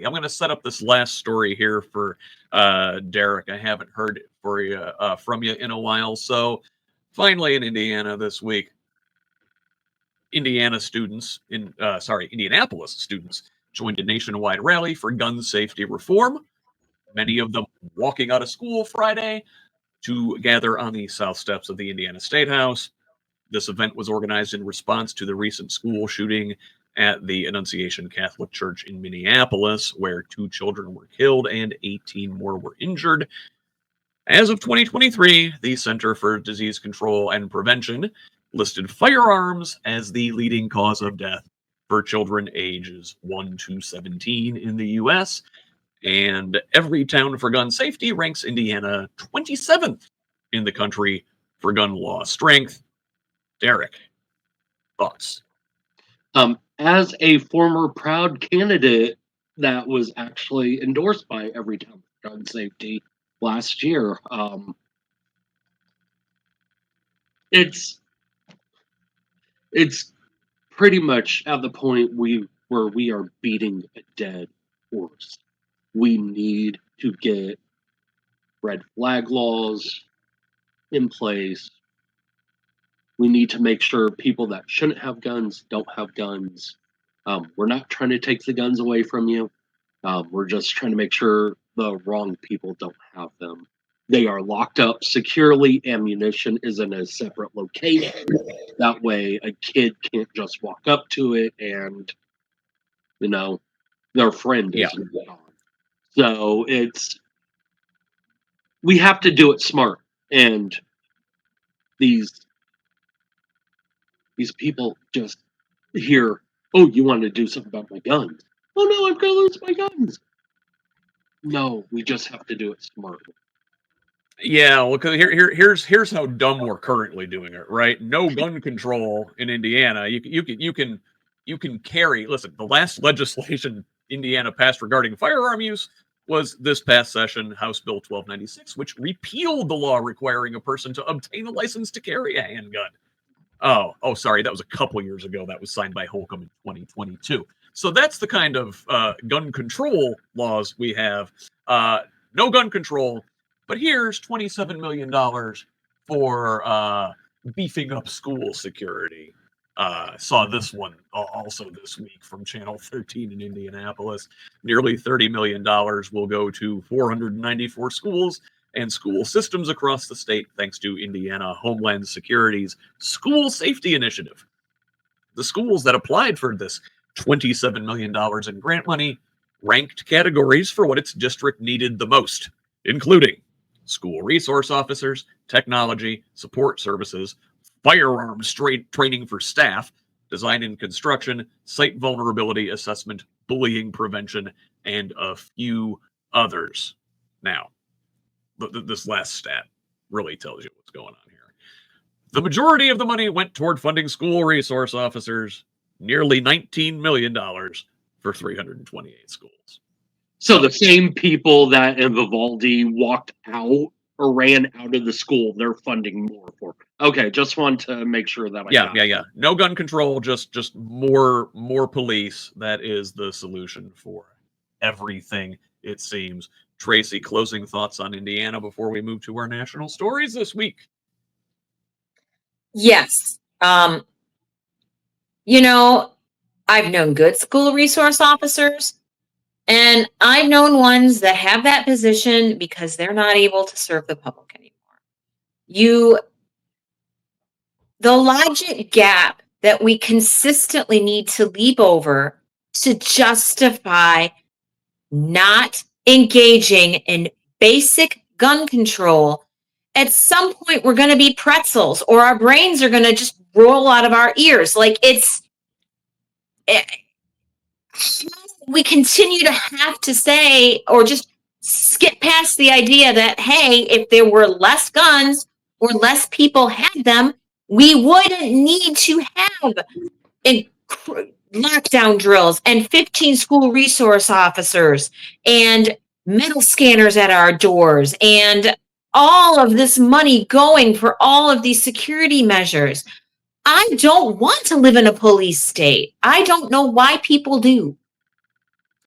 I'm going to set up this last story here for Derek. I haven't heard from you in a while. So finally in Indiana this week, Indianapolis students joined a nationwide rally for gun safety reform. Many of them walking out of school Friday to gather on the south steps of the Indiana State House. This event was organized in response to the recent school shooting at the Annunciation Catholic Church in Minneapolis, where 2 children were killed and 18 more were injured. As of 2023, the Center for Disease Control and Prevention listed firearms as the leading cause of death for children ages 1 to 17 in the U.S., and Every Town for Gun Safety ranks Indiana 27th in the country for gun law strength. Derek, thoughts? As a former proud candidate that was actually endorsed by Every Town for Gun Safety last year, it's pretty much at the point where we are beating a dead horse. We need to get red flag laws in place. We need to make sure people that shouldn't have guns don't have guns. We're not trying to take the guns away from you. We're just trying to make sure the wrong people don't have them. They are locked up securely. Ammunition is in a separate location. That way a kid can't just walk up to it and, their friend is gone. So we have to do it smart. And these people just hear, oh, you want to do something about my guns? Oh no, I'm gonna lose my guns. No, we just have to do it smart. Yeah, well, here's how dumb we're currently doing it, right? No gun control in Indiana. You can carry. Listen, the last legislation Indiana passed regarding firearm use was this past session, House Bill 1296, which repealed the law requiring a person to obtain a license to carry a handgun. Oh, sorry, that was a couple years ago. That was signed by Holcomb in 2022. So that's the kind of gun control laws we have. No gun control. But here's $27 million for beefing up school security. Saw this one also this week from Channel 13 in Indianapolis. Nearly $30 million will go to 494 schools and school systems across the state, thanks to Indiana Homeland Security's School Safety Initiative. The schools that applied for this $27 million in grant money ranked categories for what its district needed the most, including school resource officers, technology, support services, firearms training for staff, design and construction, site vulnerability assessment, bullying prevention, and a few others. Now, this last stat really tells you what's going on here. The majority of the money went toward funding school resource officers, nearly $19 million for 328 schools. So the same people that in Vivaldi walked out or ran out of the school, they're funding more for. Okay, just want to make sure that Yeah. No gun control, just more police. That is the solution for everything, it seems. Tracy, closing thoughts on Indiana before we move to our national stories this week? Yes. I've known good school resource officers. And I've known ones that have that position because they're not able to serve the public anymore. The logic gap that we consistently need to leap over to justify not engaging in basic gun control, at some point we're going to be pretzels or our brains are going to just roll out of our ears. We continue to have to say or just skip past the idea that, hey, if there were less guns or less people had them, we wouldn't need to have lockdown drills and 15 school resource officers and metal scanners at our doors and all of this money going for all of these security measures. I don't want to live in a police state. I don't know why people do.